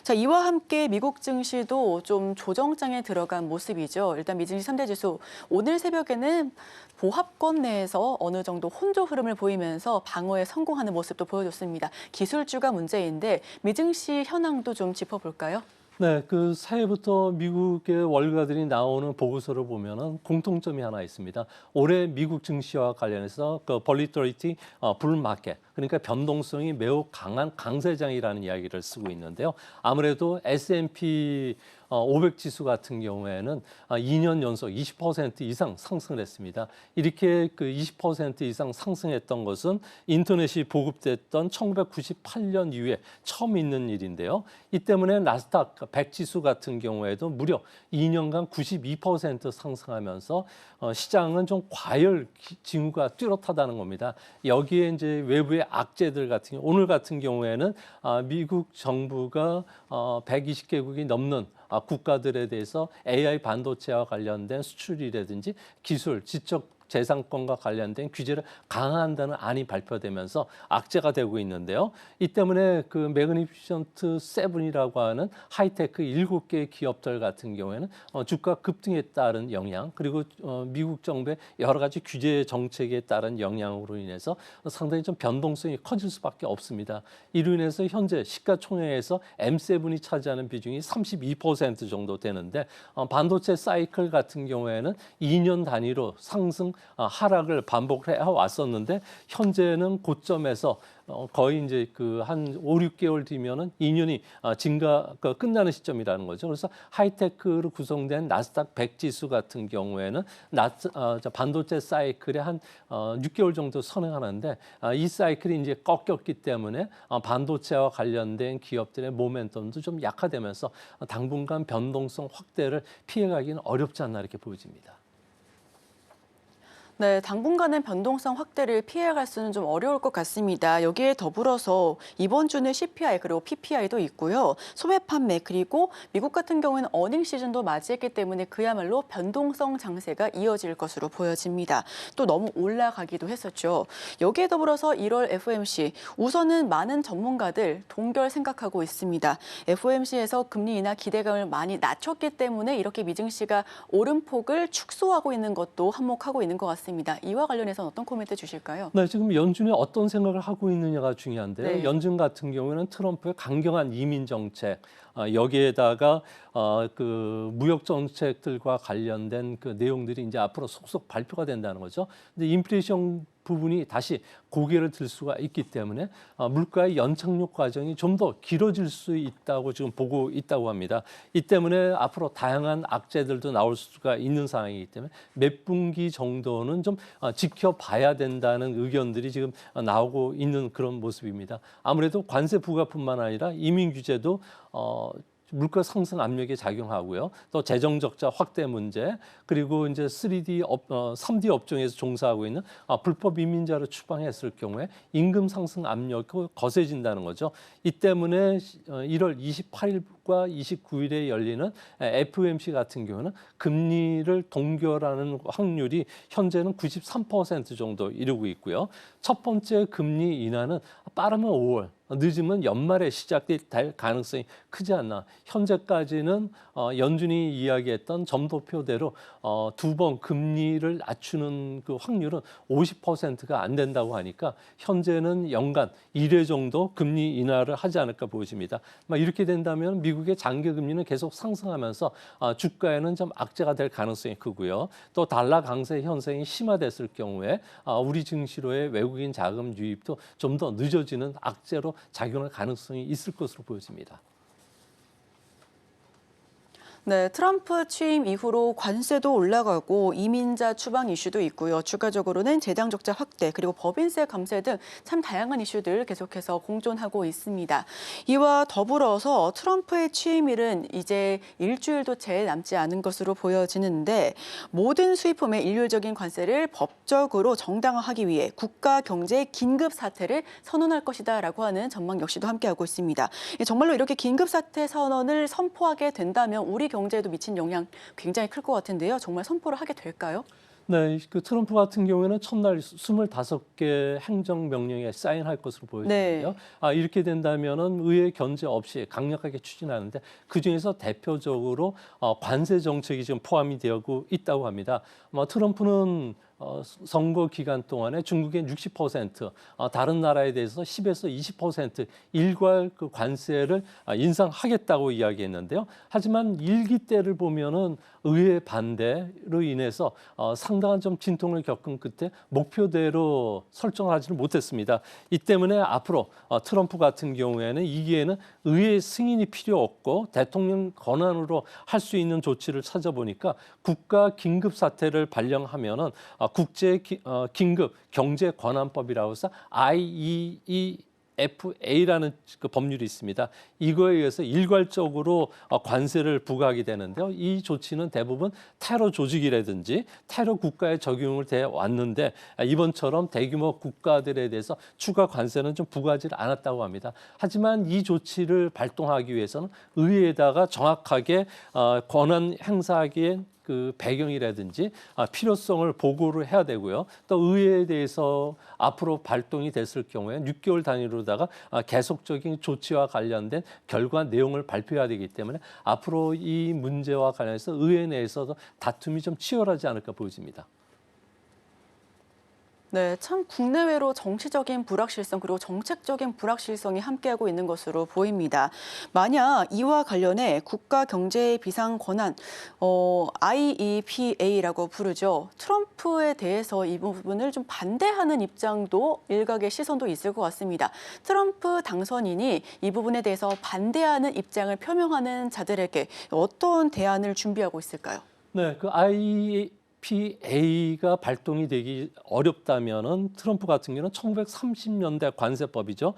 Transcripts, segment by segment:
자, 이와 함께 미국 증시도 좀 조정장에 들어간 모습이죠. 일단 미증시 3대 지수 오늘 새벽에는 보합권 내에서 어느 정도 혼조 흐름을 보이면서 방어에 성공하는 모습도 보여줬습니다. 기술주가 문제인데 미증시 현황도 좀 짚어볼까요? 네, 그 새해부터 미국의 월가들이 나오는 보고서를 보면은 공통점이 하나 있습니다. 올해 미국 증시와 관련해서 그 volatility, 불마켓, 그러니까 변동성이 매우 강한 강세장이라는 이야기를 쓰고 있는데요. 아무래도 S&P 500 지수 같은 경우에는 2년 연속 20% 이상 상승을 했습니다. 이렇게 그 20% 이상 상승했던 것은 인터넷이 보급됐던 1998년 이후에 처음 있는 일인데요. 이 때문에 나스닥 100 지수 같은 경우에도 무려 2년간 92% 상승하면서 시장은 좀 과열 징후가 뚜렷하다는 겁니다. 여기에 이제 외부의 악재들 같은 경우, 오늘 같은 경우에는 미국 정부가 120개국이 넘는 국가들에 대해서 AI 반도체와 관련된 수출이라든지 기술, 지적 재산권과 관련된 규제를 강화한다는 안이 발표되면서 악재가 되고 있는데요. 이 때문에 그 매그니피션트 7이라고 하는 하이테크 7개의 기업들 같은 경우에는 주가 급등에 따른 영향, 그리고 미국 정부의 여러 가지 규제 정책에 따른 영향으로 인해서 상당히 좀 변동성이 커질 수밖에 없습니다. 이로 인해서 현재 시가총액에서 M7이 차지하는 비중이 32% 정도 되는데 반도체 사이클 같은 경우에는 2년 단위로 상승 하락을 반복해 왔었는데 현재는 고점에서 거의 이제 그 한 5, 6개월 뒤면은 2년이 증가가 끝나는 시점이라는 거죠. 그래서 하이테크로 구성된 나스닥 100 지수 같은 경우에는 반도체 사이클에 한 6개월 정도 선행하는데 이 사이클이 이제 꺾였기 때문에 반도체와 관련된 기업들의 모멘텀도 좀 약화되면서 당분간 변동성 확대를 피해가기는 어렵지 않나 이렇게 보여집니다. 네, 당분간은 변동성 확대를 피해갈 수는 좀 어려울 것 같습니다. 여기에 더불어서 이번 주는 CPI 그리고 PPI도 있고요. 소매 판매 그리고 미국 같은 경우에는 어닝 시즌도 맞이했기 때문에 그야말로 변동성 장세가 이어질 것으로 보여집니다. 또 너무 올라가기도 했었죠. 여기에 더불어서 1월 FOMC 우선은 많은 전문가들 동결 생각하고 있습니다. FOMC에서 금리 인하 기대감을 많이 낮췄기 때문에 이렇게 미증시가 오름폭을 축소하고 있는 것도 한몫하고 있는 것 같습니다. 이와 관련해서는 어떤 코멘트 주실까요? 네, 지금 연준이 어떤 생각을 하고 있느냐가 중요한데요. 네. 연준 같은 경우에는 트럼프의 강경한 이민 정책, 여기에다가 그 무역 정책들과 관련된 그 내용들이 이제 앞으로 속속 발표가 된다는 거죠. 근데 인플레이션 부분이 다시 고개를 들 수가 있기 때문에 물가의 연착륙 과정이 좀 더 길어질 수 있다고 지금 보고 있다고 합니다. 이 때문에 앞으로 다양한 악재들도 나올 수가 있는 상황이기 때문에 몇 분기 정도는 좀 지켜봐야 된다는 의견들이 지금 나오고 있는 그런 모습입니다. 아무래도 관세 부과뿐만 아니라 이민 규제도 물가 상승 압력에 작용하고요. 또 재정 적자 확대 문제, 그리고 이제 3D 업종에서 종사하고 있는 불법 이민자를 추방했을 경우에 임금 상승 압력이 거세진다는 거죠. 이 때문에 1월 28일과 29일에 열리는 FOMC 같은 경우는 금리를 동결하는 확률이 현재는 93% 정도 이루고 있고요. 첫 번째 금리 인하는 빠르면 5월, 늦으면 연말에 시작될 가능성이 크지 않나. 현재까지는 연준이 이야기했던 점도표대로 두 번 금리를 낮추는 그 확률은 50%가 안 된다고 하니까 현재는 연간 1회 정도 금리 인하를 하지 않을까 보여집니다. 이렇게 된다면 미국의 장기 금리는 계속 상승하면서 주가에는 좀 악재가 될 가능성이 크고요. 또 달러 강세 현상이 심화됐을 경우에 우리 증시로의 외국인 자금 유입도 좀 더 늦어지는 악재로 작용할 가능성이 있을 것으로 보여집니다. 네, 트럼프 취임 이후로 관세도 올라가고 이민자 추방 이슈도 있고요. 추가적으로는 재당 적자 확대 그리고 법인세 감세 등 참 다양한 이슈들 계속해서 공존하고 있습니다. 이와 더불어서 트럼프의 취임일은 이제 일주일도 채 남지 않은 것으로 보여지는데 모든 수입품의 일률적인 관세를 법적으로 정당화하기 위해 국가 경제 긴급 사태를 선언할 것이다라고 하는 전망 역시도 함께하고 있습니다. 정말로 이렇게 긴급 사태 선언을 선포하게 된다면 우리 경제에도 미친 영향 굉장히 클 것 같은데요. 정말 선포를 하게 될까요? 네, 그 트럼프 같은 경우에는 첫날 25개 행정명령에 사인할 것으로 보여지는데요. 네. 이렇게 된다면은 의회 견제 없이 강력하게 추진하는데 그중에서 대표적으로 관세 정책이 지금 포함이 되고 있다고 합니다. 트럼프는 선거 기간 동안에 중국의 60%, 다른 나라에 대해서 10에서 20% 일괄 그 관세를 인상하겠다고 이야기했는데요. 하지만 일기 때를 보면은 의회 반대로 인해서 상당한 좀 진통을 겪은 끝에 목표대로 설정을 하지는 못했습니다. 이 때문에 앞으로 트럼프 같은 경우에는 이 기회는 의회 승인이 필요 없고 대통령 권한으로 할 수 있는 조치를 찾아보니까 국가 긴급 사태를 발령하면은 국제 긴급 경제 권한법이라고 해서 IEEFA라는 그 법률이 있습니다. 이거에 의해서 일괄적으로 관세를 부과하게 되는데요. 이 조치는 대부분 테러 조직이라든지 테러 국가에 적용을 돼 왔는데 이번처럼 대규모 국가들에 대해서 추가 관세는 좀 부과하지 않았다고 합니다. 하지만 이 조치를 발동하기 위해서는 의회에다가 정확하게 권한 행사하기에 그 배경이라든지 필요성을 보고를 해야 되고요. 또 의회에 대해서 앞으로 발동이 됐을 경우에 6개월 단위로다가 계속적인 조치와 관련된 결과 내용을 발표해야 되기 때문에 앞으로 이 문제와 관련해서 의회 내에서도 다툼이 좀 치열하지 않을까 보여집니다. 네, 참 국내외로 정치적인 불확실성 그리고 정책적인 불확실성이 함께하고 있는 것으로 보입니다. 만약 이와 관련해 국가 경제 비상 권한 IEPA라고 부르죠. 트럼프에 대해서 이 부분을 좀 반대하는 입장도 일각의 시선도 있을 것 같습니다. 트럼프 당선인이 이 부분에 대해서 반대하는 입장을 표명하는 자들에게 어떤 대안을 준비하고 있을까요? 네, 그 IPA가 발동이 되기 어렵다면은 트럼프 같은 경우는 1930년대 관세법이죠.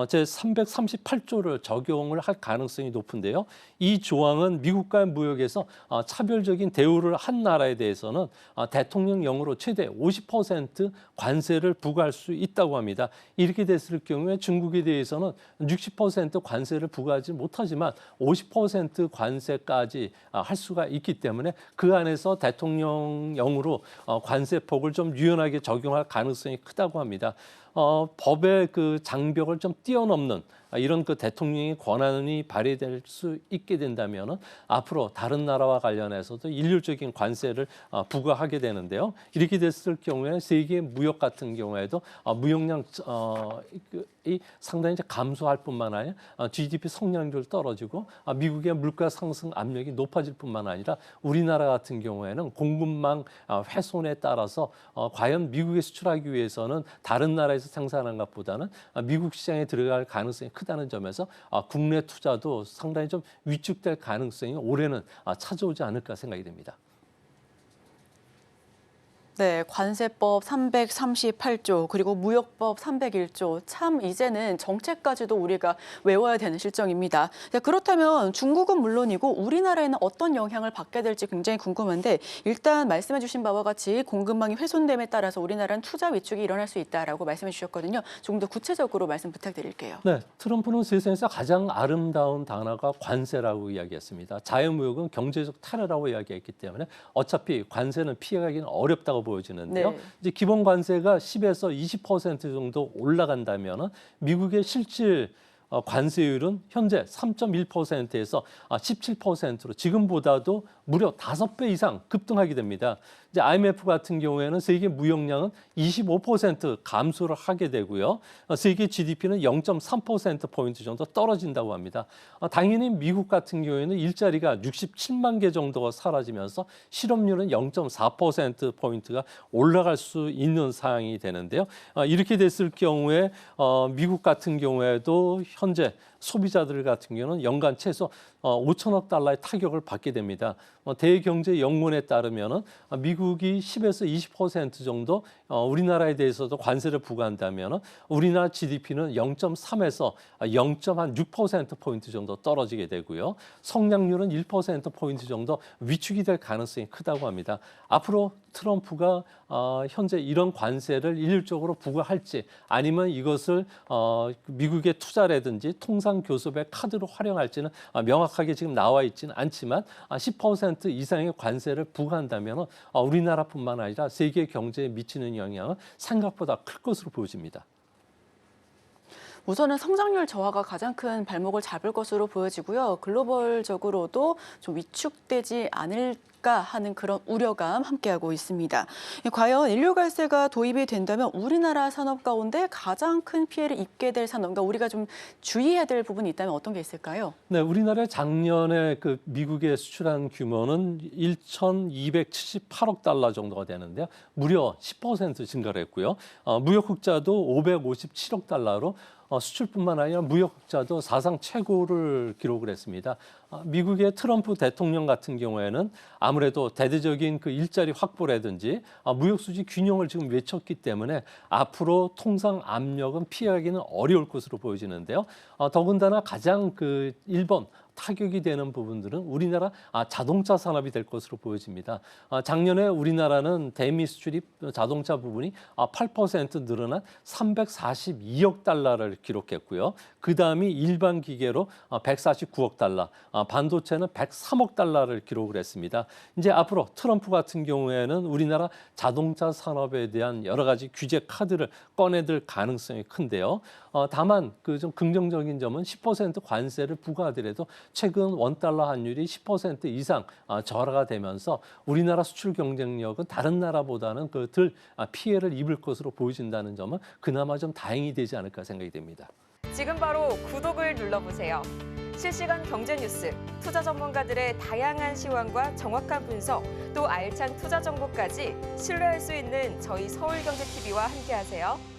제 338조를 적용을 할 가능성이 높은데요. 이 조항은 미국과의 무역에서 차별적인 대우를 한 나라에 대해서는 대통령령으로 최대 50% 관세를 부과할 수 있다고 합니다. 이렇게 됐을 경우에 중국에 대해서는 60% 관세를 부과하지 못하지만 50% 관세까지 할 수가 있기 때문에 그 안에서 대통령령으로 관세폭을 좀 유연하게 적용할 가능성이 크다고 합니다. 법의 그 장벽을 좀 뛰어넘는 이런 그 대통령의 권한이 발휘될 수 있게 된다면은 앞으로 다른 나라와 관련해서도 일률적인 관세를 부과하게 되는데요. 이렇게 됐을 경우에 세계 무역 같은 경우에도 무역량 이 상당히 이제 감소할 뿐만 아니라 GDP 성장률 떨어지고 미국의 물가 상승 압력이 높아질 뿐만 아니라 우리나라 같은 경우에는 공급망 훼손에 따라서 과연 미국에 수출하기 위해서는 다른 나라에서 생산한 것보다는 미국 시장에 들어갈 가능성이 크다는 점에서 국내 투자도 상당히 좀 위축될 가능성이 올해는 찾아오지 않을까 생각이 됩니다. 네, 관세법 338조 그리고 무역법 301조 참 이제는 정책까지도 우리가 외워야 되는 실정입니다. 네, 그렇다면 중국은 물론이고 우리나라에는 어떤 영향을 받게 될지 굉장히 궁금한데 일단 말씀해 주신 바와 같이 공급망이 훼손됨에 따라서 우리나라는 투자 위축이 일어날 수 있다라고 말씀해 주셨거든요. 조금 더 구체적으로 말씀 부탁드릴게요. 네, 트럼프는 세상에서 가장 아름다운 단어가 관세라고 이야기했습니다. 자유무역은 경제적 테러라고 이야기했기 때문에 어차피 관세는 피해가기는 어렵다고 보여지는데요. 네. 이제 기본 관세가 10에서 20% 정도 올라간다면은 미국의 실질 관세율은 현재 3.1%에서 17%로 지금보다도 무려 5배 이상 급등하게 됩니다. 이제 IMF 같은 경우에는 세계 무역량은 25% 감소를 하게 되고요. 세계 GDP는 0.3%포인트 정도 떨어진다고 합니다. 당연히 미국 같은 경우에는 일자리가 67만 개 정도가 사라지면서 실업률은 0.4%포인트가 올라갈 수 있는 상황이 되는데요. 이렇게 됐을 경우에 미국 같은 경우에도 현재 소비자들 같은 경우는 연간 최소 5천억 달러의 타격을 받게 됩니다. 대경제연구원에 따르면은 미국이 10에서 20% 정도 우리나라에 대해서도 관세를 부과한다면은 우리나라 GDP는 0.3에서 0.6%포인트 정도 떨어지게 되고요. 성장률은 1%포인트 정도 위축이 될 가능성이 크다고 합니다. 앞으로 트럼프가 현재 이런 관세를 일률적으로 부과할지 아니면 이것을 미국의 투자라든지 통상 통상 교섭의 카드로 활용할지는 명확하게 지금 나와 있지는 않지만 10% 이상의 관세를 부과한다면 우리나라뿐만 아니라 세계 경제에 미치는 영향은 생각보다 클 것으로 보여집니다. 우선은 성장률 저하가 가장 큰 발목을 잡을 것으로 보여지고요. 글로벌적으로도 좀 위축되지 않을까 하는 그런 우려감 함께하고 있습니다. 과연 인류갈세가 도입이 된다면 우리나라 산업 가운데 가장 큰 피해를 입게 될 산업, 그러니까 우리가 좀 주의해야 될 부분이 있다면 어떤 게 있을까요? 네, 우리나라 작년에 그 미국에 수출한 규모는 1,278억 달러 정도가 되는데요. 무려 10% 증가를 했고요. 무역 흑자도 557억 달러로 수출뿐만 아니라 무역 흑자도 사상 최고를 기록을 했습니다. 미국의 트럼프 대통령 같은 경우에는 아무래도 대대적인 그 일자리 확보라든지 무역 수지 균형을 지금 외쳤기 때문에 앞으로 통상 압력은 피하기는 어려울 것으로 보여지는데요. 더군다나 가장 그 1번 타격이 되는 부분들은 우리나라 자동차 산업이 될 것으로 보여집니다. 작년에 우리나라는 대미 수출입 자동차 부분이 8% 늘어난 342억 달러를 기록했고요. 그 다음이 일반 기계로 149억 달러, 반도체는 103억 달러를 기록을 했습니다. 이제 앞으로 트럼프 같은 경우에는 우리나라 자동차 산업에 대한 여러 가지 규제 카드를 꺼내들 가능성이 큰데요. 다만 그 좀 긍정적인 점은 10% 관세를 부과하더라도 최근 원달러 환율이 10% 이상 절하가 되면서 우리나라 수출 경쟁력은 다른 나라보다는 그 덜 피해를 입을 것으로 보여진다는 점은 그나마 좀 다행이 되지 않을까 생각이 됩니다. 지금 바로 구독을 눌러보세요. 실시간 경제 뉴스, 투자 전문가들의 다양한 시황과 정확한 분석, 또 알찬 투자 정보까지 신뢰할 수 있는 저희 서울경제TV와 함께하세요.